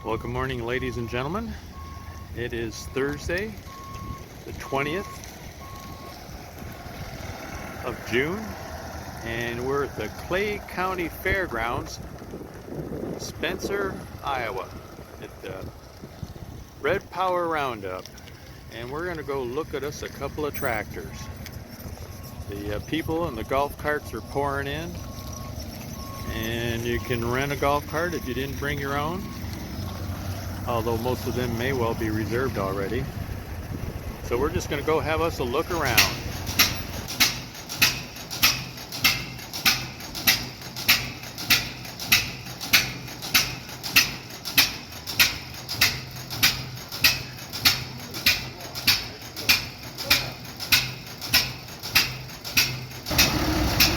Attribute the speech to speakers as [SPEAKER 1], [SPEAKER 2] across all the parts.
[SPEAKER 1] Well, good morning, ladies and gentlemen. It is Thursday, the 20th of June, and we're at the Clay County Fairgrounds, Spencer, Iowa, at the Red Power Roundup. And we're going to go look at us a couple of tractors. The people and the golf carts are pouring in, and you can rent a golf cart if you didn't bring your own, although most of them may well be reserved already. So we're just going to go have us a look around.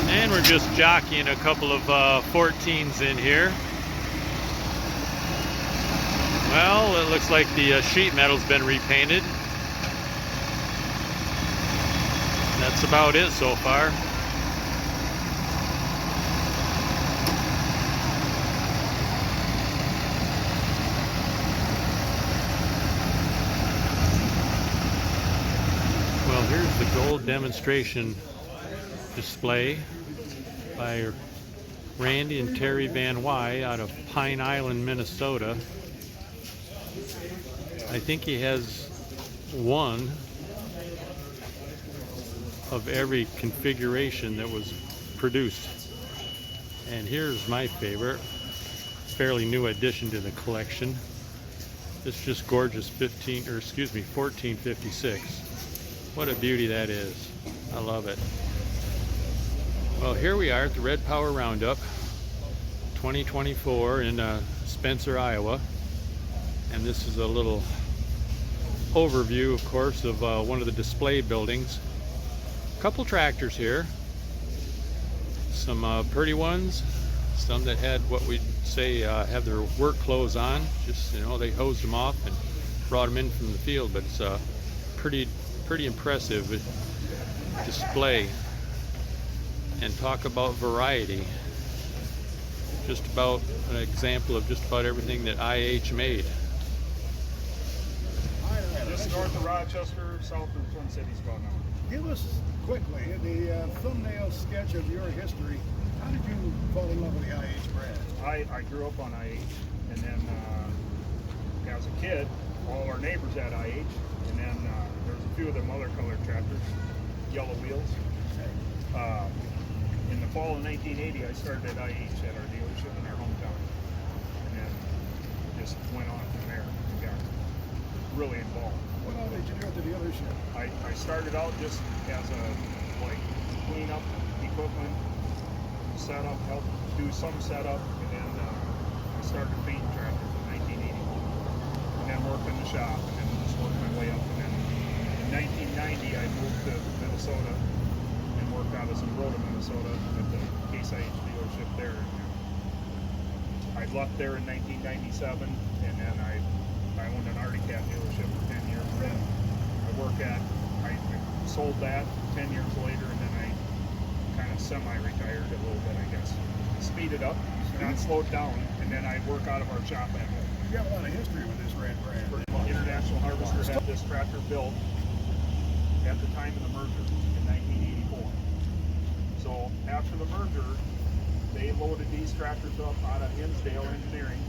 [SPEAKER 1] And we're just jockeying a couple of 14s in here. Well, it looks like the sheet metal's been repainted. That's about it so far. Well, here's the gold demonstration display by Randy and Terry Van Wy out of Pine Island, Minnesota. I think he has one of every configuration that was produced. And here's my favorite, fairly new addition to the collection. This just gorgeous 1456. What a beauty that is. I love it. Well, here we are at the Red Power Roundup 2024 in Spencer, Iowa. And this is a little overview, of course, of one of the display buildings. A couple tractors here. Some pretty ones. Some that had what we'd say have their work clothes on. Just, they hosed them off and brought them in from the field. But it's a pretty impressive display. And talk about variety. Just about an example of just about everything that IH made.
[SPEAKER 2] Just north of Rochester, south of the Twin Cities about now.
[SPEAKER 3] Give us quickly the thumbnail sketch of your history. How did you fall in love with the IH brand?
[SPEAKER 2] I grew up on IH, and then as a kid, all our neighbors had IH, and then there was a few of them other colored tractors, yellow wheels. In the fall of 1980, I started at IH at our dealership in our hometown, and then just went on from there and got really involved.
[SPEAKER 3] What all did you do at the dealership?
[SPEAKER 2] I started out just as a clean up equipment, setup, help do some setup, and then I started painting tractors in 1980, and then worked in the shop, and then just worked my way up. And then in 1990, I moved to Minnesota and worked out of Zumbrota, Minnesota, at the Case IH dealership there. I left there in 1997, and then I owned an Arctic Cat dealership for 10 years. Then I sold that 10 years later, and then I kind of semi-retired a little bit, I guess. Speeded up, not slowed down, and then I work out of our shop at home.
[SPEAKER 3] You have a lot of history with this red brand.
[SPEAKER 2] International Harvester had this tractor built at the time of the merger in 1984. So after the merger, they loaded these tractors up out of Hinsdale Engineering,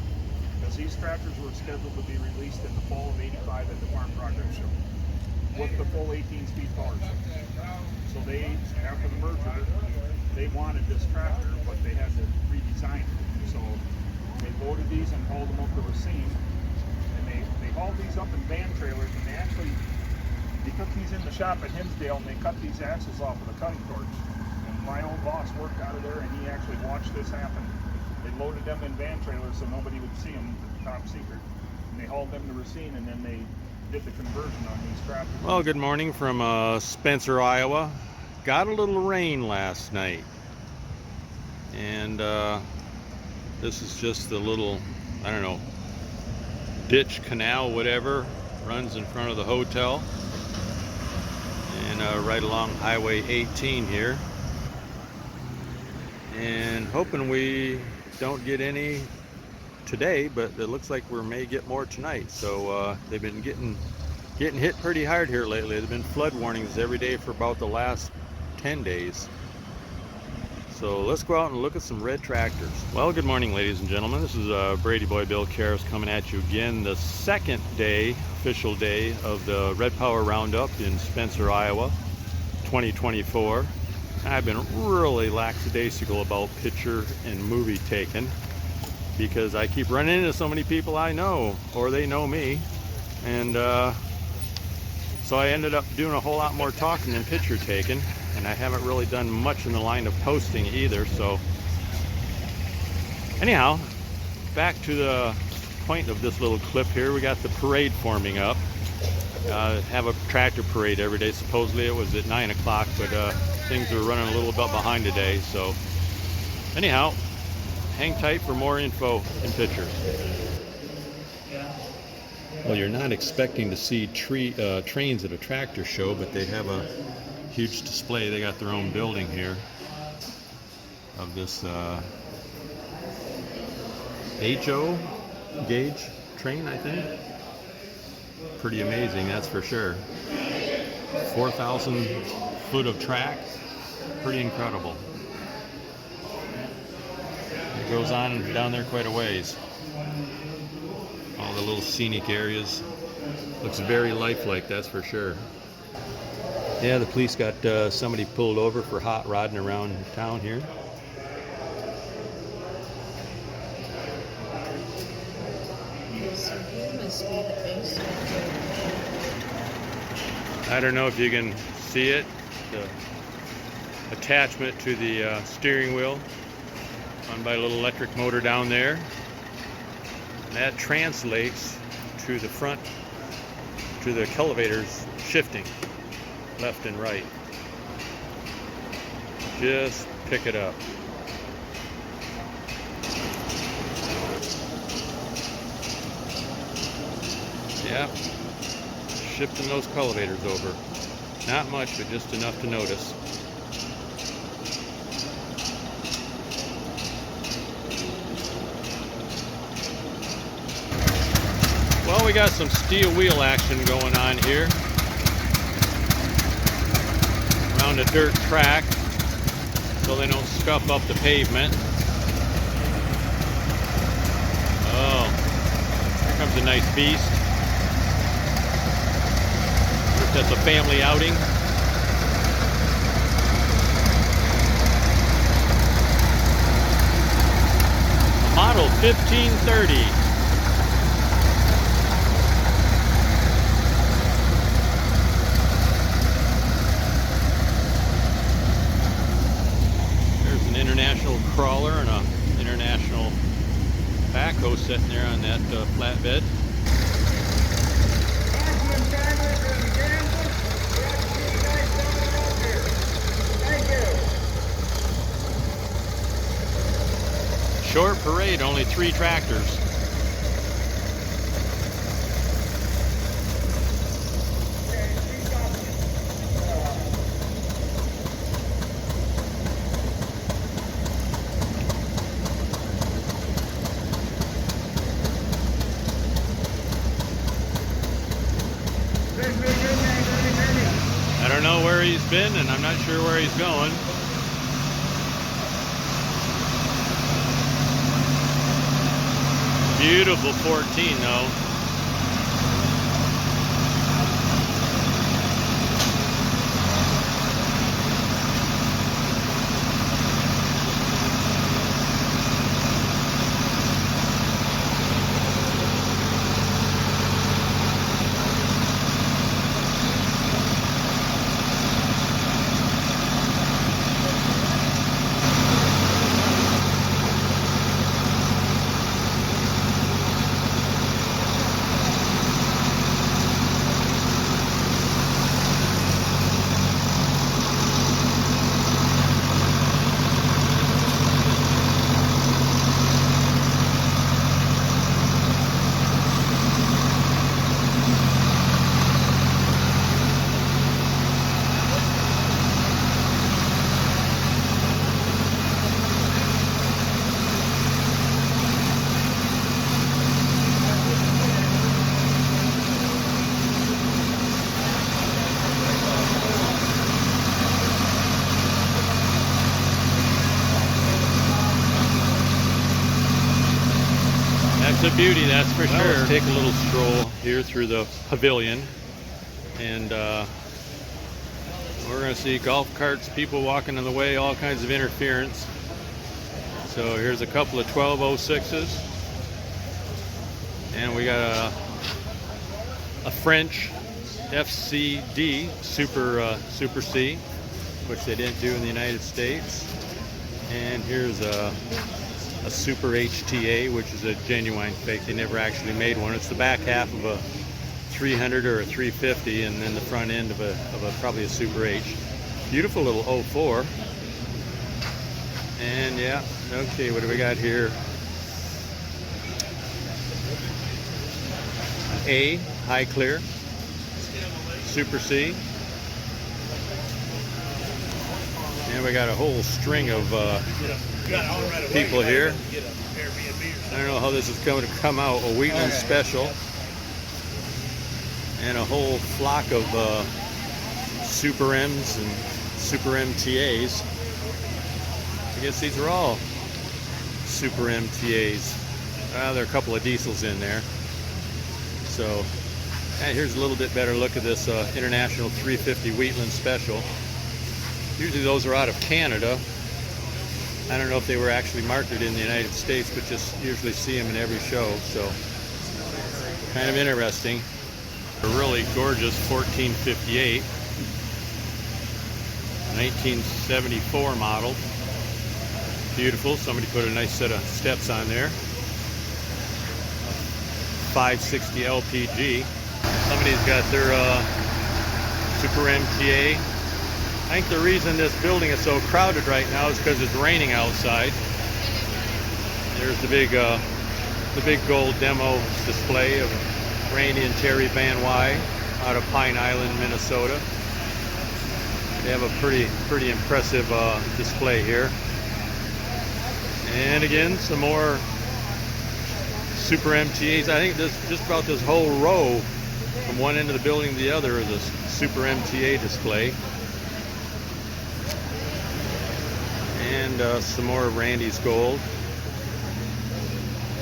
[SPEAKER 2] because these tractors were scheduled to be released in the fall of '85 at the Farm Progress Show with the full 18-speed power stroke. So they, after the merger, they wanted this tractor, but they had to redesign it. So they loaded these and hauled them up to Racine, and they hauled these up in van trailers, and they took these in the shop at Hinsdale, and they cut these axles off with a cutting torch. And my old boss worked out of there, and he actually watched this happen. They loaded them in van trailers so nobody would see them, top secret. And they hauled them to Racine, and then they did the conversion on these tractors.
[SPEAKER 1] Well, good morning from Spencer, Iowa. Got a little rain last night. And this is just the little, I don't know, ditch, canal, whatever, runs in front of the hotel. And right along Highway 18 here. And hoping we don't get any today, but it looks like we may get more tonight. So they've been getting hit pretty hard here lately. There've been flood warnings every day for about the last 10 days. So let's go out and look at some red tractors. Well, good morning, ladies and gentlemen. This is Brady Boy Bill Karras coming at you again. The second day, official day of the Red Power Roundup in Spencer, Iowa, 2024. I've been really lackadaisical about picture and movie taking because I keep running into so many people I know, or they know me, and so I ended up doing a whole lot more talking than picture taking, and I haven't really done much in the line of posting either. So anyhow, back to the point of this little clip here. We got the parade forming up. Have a tractor parade every day. Supposedly it was at 9 o'clock, but things are running a little bit behind today. So anyhow, hang tight for more info and pictures. Well, you're not expecting to see trains at a tractor show, but they have a huge display. They got their own building here of this HO gauge train, I think. Pretty amazing, that's for sure. 4,000 foot of track, pretty incredible. It goes on down there quite a ways. All the little scenic areas. Looks very lifelike, that's for sure. Yeah, the police got somebody pulled over for hot rodding around town here. I don't know if you can see it, the attachment to the steering wheel, run by a little electric motor down there. And that translates to the front, to the elevators shifting left and right. Just pick it up. Yeah, shifting those elevators over. Not much, but just enough to notice. Well, we got some steel wheel action going on here around a dirt track so they don't scuff up the pavement. Oh, here comes a nice beast. That's a family outing. Model 1530. There's an international crawler and an international backhoe sitting there on that flatbed. Short parade, only 3 tractors. I don't know where he's been, and I'm not sure where he's going. Beautiful 14 though. It's a beauty, that's for sure. Let's take a little stroll here through the pavilion, and we're going to see golf carts, people walking on the way, all kinds of interference. So here's a couple of 1206s, and we got a French FCD Super C, which they didn't do in the United States. And here's a Super HTA, which is a genuine fake. They never actually made one. It's the back half of a 300 or a 350, and then the front end of a probably a Super H. Beautiful little 04. And yeah, okay, what do we got here? A high clear Super C. And we got a whole string of people here. I don't know how this is going to come out. A Wheatland Special. And a whole flock of Super M's and Super MTAs. I guess these are all Super MTAs. There are a couple of diesels in there. So here's a little bit better look at this International 350 Wheatland Special. Usually those are out of Canada. I don't know if they were actually marketed in the United States, but just usually see them in every show. So kind of interesting. A really gorgeous 1458, 1974 model. Beautiful. Somebody put a nice set of steps on there. 560 LPG. Somebody's got their Super MTA. I think the reason this building is so crowded right now is because it's raining outside. There's the big gold demo display of Randy and Terry Van Wy out of Pine Island, Minnesota. They have a pretty impressive display here. And again, some more Super MTAs. I think just about this whole row from one end of the building to the other is a Super MTA display. And some more of Randy's gold.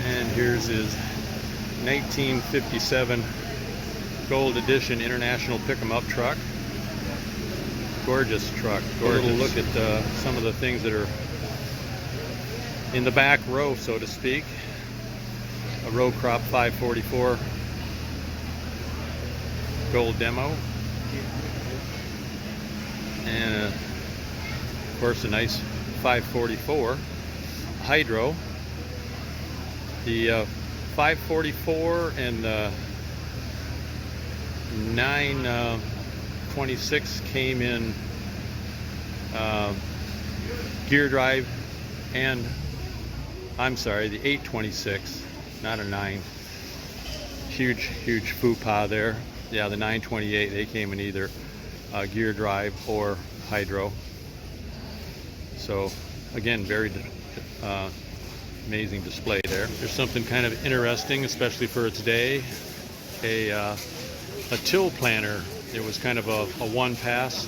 [SPEAKER 1] And here's his 1957 Gold Edition International Pick-em-up truck. Gorgeous truck. Gorgeous. A little look at some of the things that are in the back row, so to speak. A row crop 544 gold demo. And of course a nice 544 hydro. The 544 and 926 came in gear drive, and I'm sorry, the 826, not a 9. Huge faux pas there. Yeah, the 928, they came in either gear drive or hydro. So again, very amazing display there. There's something kind of interesting, especially for its day. A till planter. It was kind of a one pass,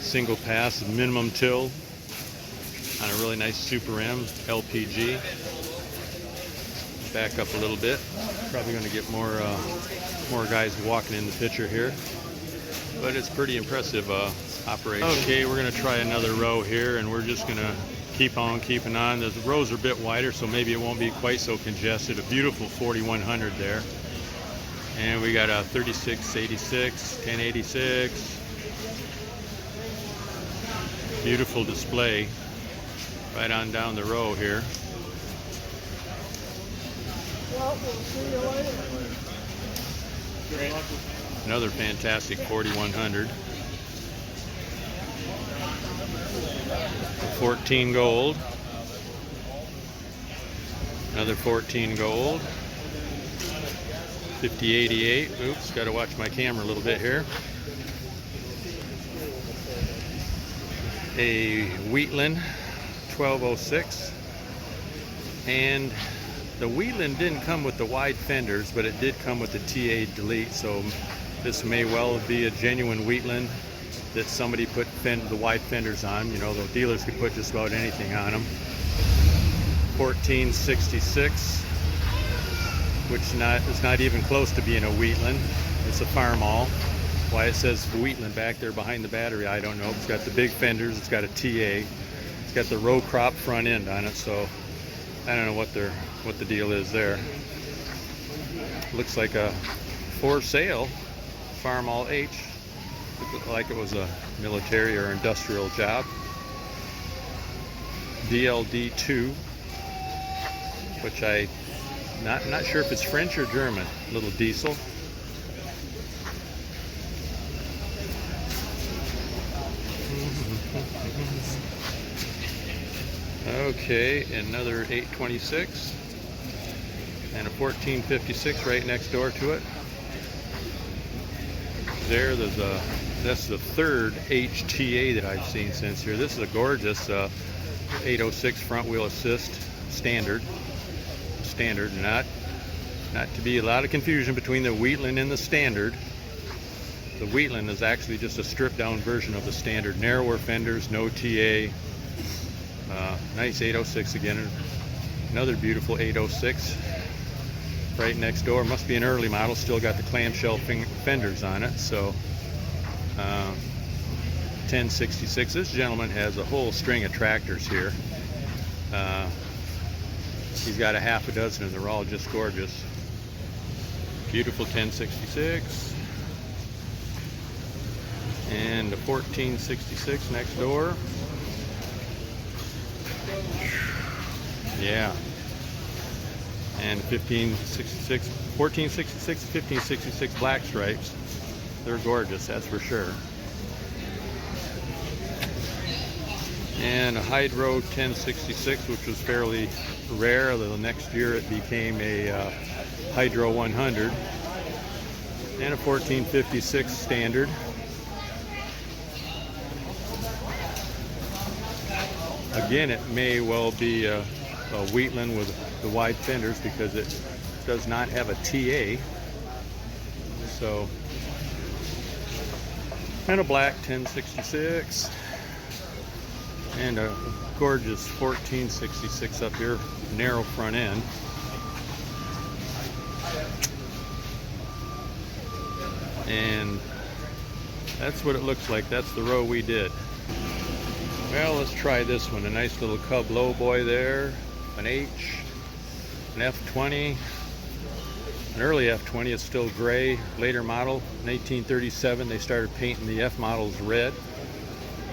[SPEAKER 1] single pass, minimum till on a really nice Super M LPG. Back up a little bit. Probably going to get more guys walking in the picture here, but it's pretty impressive operation. Okay, we're going to try another row here, and we're just going to keep on keeping on. The rows are a bit wider, so maybe it won't be quite so congested. A beautiful 4100 there. And we got a 3686, 1086. Beautiful display right on down the row here.
[SPEAKER 3] Well, we'll see you later.
[SPEAKER 1] Another fantastic 4100. 14 gold. Another 14 gold. 5088. Oops, got to watch my camera a little bit here. A Wheatland 1206. And the Wheatland didn't come with the wide fenders, but it did come with the TA delete, so this may well be a genuine Wheatland that somebody put the wide fenders on. You know, the dealers could put just about anything on them. 1466 which is not even close to being a Wheatland. It's a farm all. Why it says Wheatland back there behind the battery, I don't know. It's got the big fenders, it's got a TA, it's got the row crop front end on it, so I don't know what the deal is there. Looks like a for sale farm all H. Looked like it was a military or industrial job. DLD2, which I'm not sure if it's French or German. Little diesel. Okay, another 826 and a 1456 right next door to it. That's the third HTA that I've seen since here. This is a gorgeous 806 front wheel assist standard, not to be a lot of confusion between the Wheatland and the standard. The Wheatland is actually just a stripped down version of the standard. Narrower fenders, no TA. Nice 806 again. Another beautiful 806 right next door. Must be an early model. Still got the clamshell fenders on it. So 1066. This gentleman has a whole string of tractors here. He's got a half a dozen and they're all just gorgeous. Beautiful 1066. And a 1466 next door. Yeah. And 1566, 1466, 1566 black stripes. They're gorgeous, that's for sure. And a Hydro 1066, which was fairly rare. The next year it became a Hydro 100. And a 1456 standard. Again, it may well be a Wheatland with the wide fenders because it does not have a TA. So, and a black 1066 and a gorgeous 1466 up here, narrow front end. And that's what it looks like. That's the row we did. Well, let's try this one. A nice little Cub lowboy there. An H, an F20, an early F20. It's still gray. Later model, 1937. They started painting the F models red.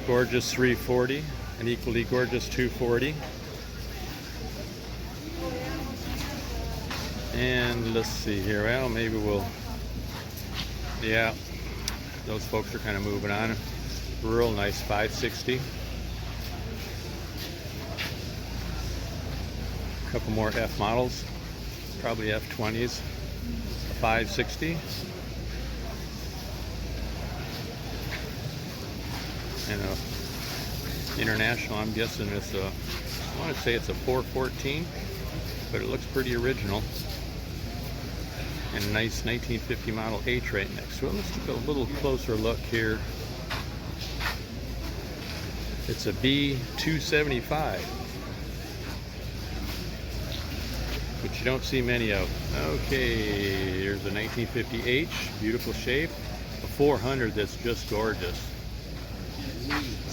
[SPEAKER 1] Gorgeous 340. An equally gorgeous 240. And let's see here. Well, maybe we'll. Yeah, those folks are kind of moving on. Real nice 560. Couple more F models, probably F20s, a 560, and a international. I'm guessing it's a, I want to say it's a 414, but it looks pretty original. And a nice 1950 model H right next to it. Let's take a little closer look here. It's a B275. Which you don't see many of. Okay, here's a 1950H, beautiful shape. A 400 that's just gorgeous.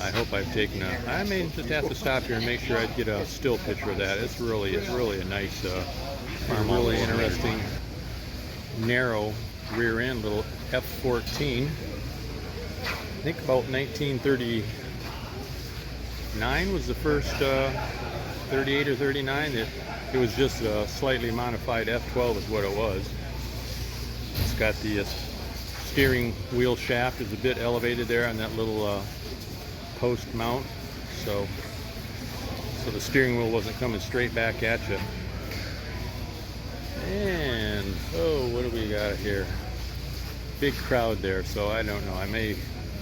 [SPEAKER 1] I hope I've taken a, I may just have to stop here and make sure I get a still picture of that. It's really a nice, really interesting, narrow rear end, little F14. I think about 1939 was the first 38 or 39. It was just a slightly modified F12 is what it was. It's got the steering wheel shaft is a bit elevated there on that little post mount. So the steering wheel wasn't coming straight back at you. And, oh, what do we got here? Big crowd there, so I don't know. I may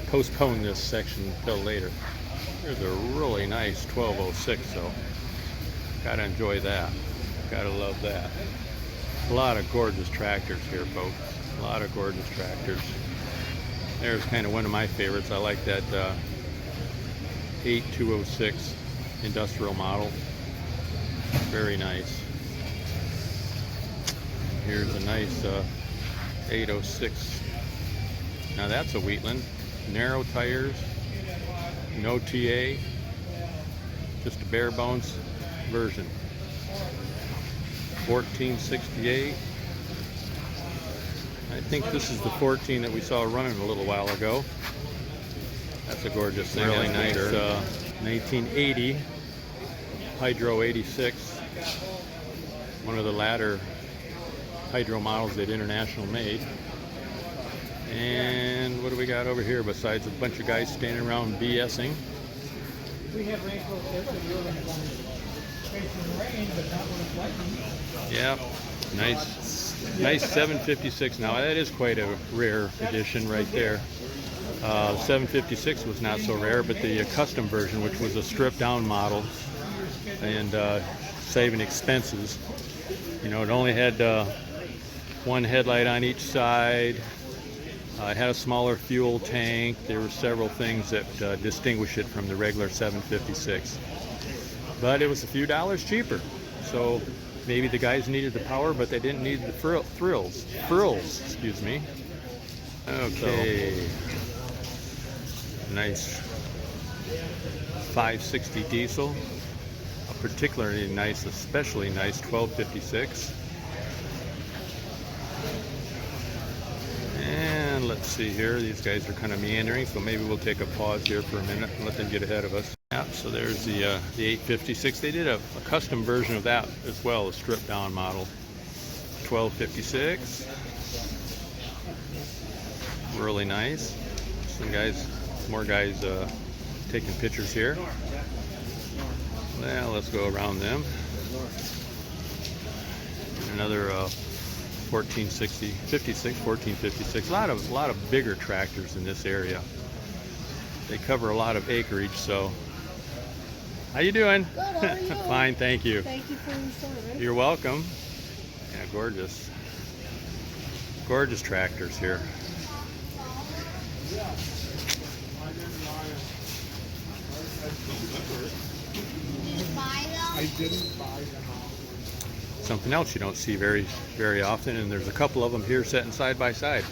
[SPEAKER 1] postpone this section until later. There's a really nice 1206, though. Gotta enjoy that. Gotta love that. A lot of gorgeous tractors here, folks. A lot of gorgeous tractors. There's kind of one of my favorites. I like that 8206 industrial model. Very nice. here's a nice 806. Now that's a Wheatland. Narrow tires, no TA, just a bare bones version. 1468. I think this is the 14 that we saw running a little while ago. That's a gorgeous thing. Really nice 1980 Hydro 86. One of the latter Hydro models that International made. And what do we got over here besides a bunch of guys standing around BSing?
[SPEAKER 4] We have rain close there, so you're going to facing rain, but not when it's lightning.
[SPEAKER 1] Yeah, nice 756. Now that is quite a rare edition right there. 756 was not so rare, but the custom version, which was a stripped down model and saving expenses. You know, it only had one headlight on each side. It had a smaller fuel tank. There were several things that distinguish it from the regular 756. But it was a few dollars cheaper. So maybe the guys needed the power, but they didn't need the frills, excuse me. Okay. Nice 560 diesel. A particularly nice, especially nice 1256. And let's see here, these guys are kind of meandering, so maybe we'll take a pause here for a minute and let them get ahead of us. Yeah, so there's the 856. They did a custom version of that as well, a stripped down model. 1256. Really nice. More guys taking pictures here. Well, let's go around them. Another 1456. A lot of bigger tractors in this area. They cover a lot of acreage, so. How you doing?
[SPEAKER 5] Good, how are you?
[SPEAKER 1] Fine, thank you.
[SPEAKER 5] Thank you for your service.
[SPEAKER 1] You're welcome. Yeah, gorgeous. Gorgeous tractors here.
[SPEAKER 5] Did you buy them?
[SPEAKER 3] I didn't buy them.
[SPEAKER 1] Something else you don't see very often, and there's a couple of them here sitting side by side.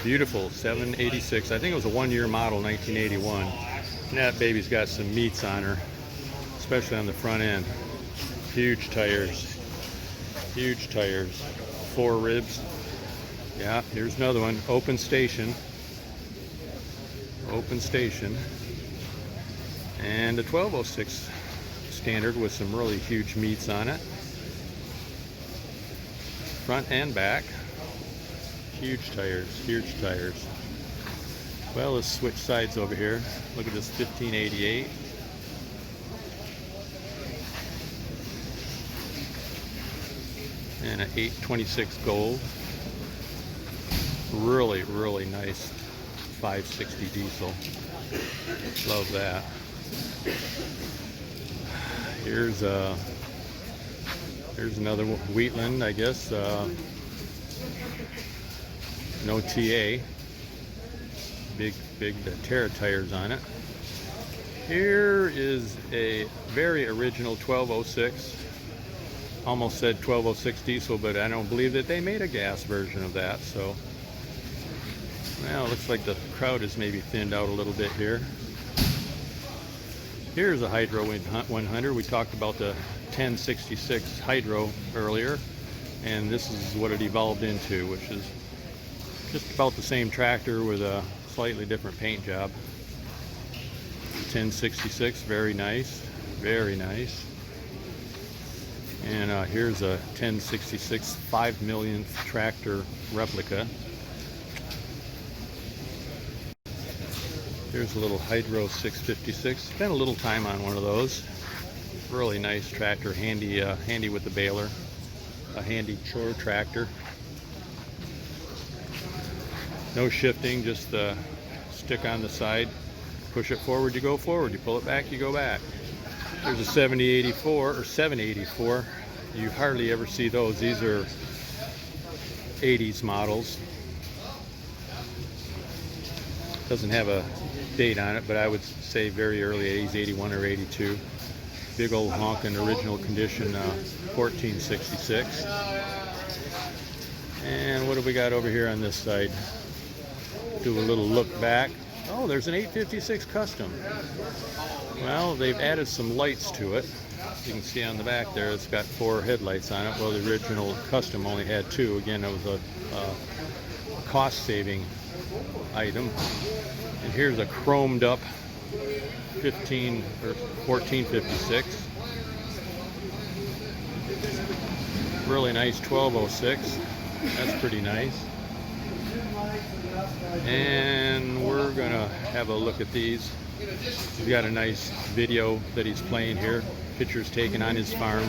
[SPEAKER 1] Beautiful 786. I think it was a one-year model, 1981. And that baby's got some meats on her, especially on the front end. Huge tires. 4 ribs. Yeah, here's another one. Open station. And a 1206 standard with some really huge meats on it. Front and back. Huge tires. Well, let's switch sides over here. Look at this 1588. And an 826 gold. Really nice 560 diesel. Love that. Here's another Wheatland, I guess. No TA. Big Terra tires on it. Here is a very original 1206. Almost said 1206 diesel, but I don't believe that they made a gas version of that. So, well, it looks like the crowd is maybe thinned out a little bit here. Here's a Hydro 100. We talked about the 1066 Hydro earlier, and this is what it evolved into, which is just about the same tractor with a slightly different paint job. 1066, very nice. And here's a 1066 5 millionth tractor replica. Here's a little Hydro 656. Spent a little time on one of those. Really nice tractor, handy with the baler. A handy chore tractor. No shifting, just stick on the side. Push it forward, you go forward. You pull it back, you go back. There's a 7084 or 784. You hardly ever see those. These are 80s models. Doesn't have a date on it, but I would say very early 80s, 81 or 82. Big old honking original condition 1466. And what do we got over here on this side? Do a little look back. Oh, there's an 856 Custom. Well, they've added some lights to it. You can see on the back there, it's got 4 headlights on it. Well, the original Custom only had 2. Again, it was a cost-saving item. And here's a chromed up 15 or 1456. Really nice 1206. That's pretty nice. And we're gonna have a look at these. He's got a nice video that he's playing here. Pictures taken on his farm.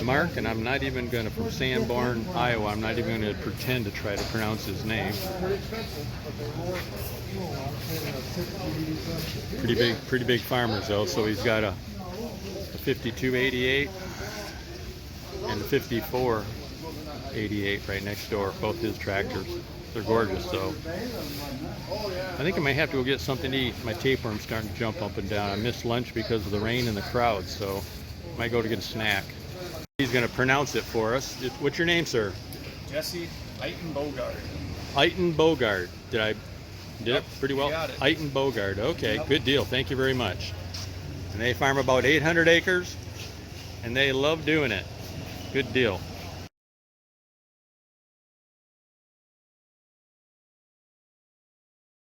[SPEAKER 1] Mark, and I'm not even gonna, from Sanborn, Iowa, I'm not even gonna pretend to try to pronounce his name. Pretty big farmers though. So he's got a 5288 and a 5488 right next door, both his tractors. They're gorgeous though. I think I might have to go get something to eat. My tapeworm's starting to jump up and down. I missed lunch because of the rain and the crowd, so I might go to get a snack. He's going to pronounce it for us. What's your name, sir?
[SPEAKER 6] Jesse Eiten Bogard.
[SPEAKER 1] Eiten Bogard. Did it pretty well?
[SPEAKER 6] You got it.
[SPEAKER 1] Eiten Bogard. Okay, good deal. Thank you very much. And they farm about 800 acres, and they love doing it. Good deal.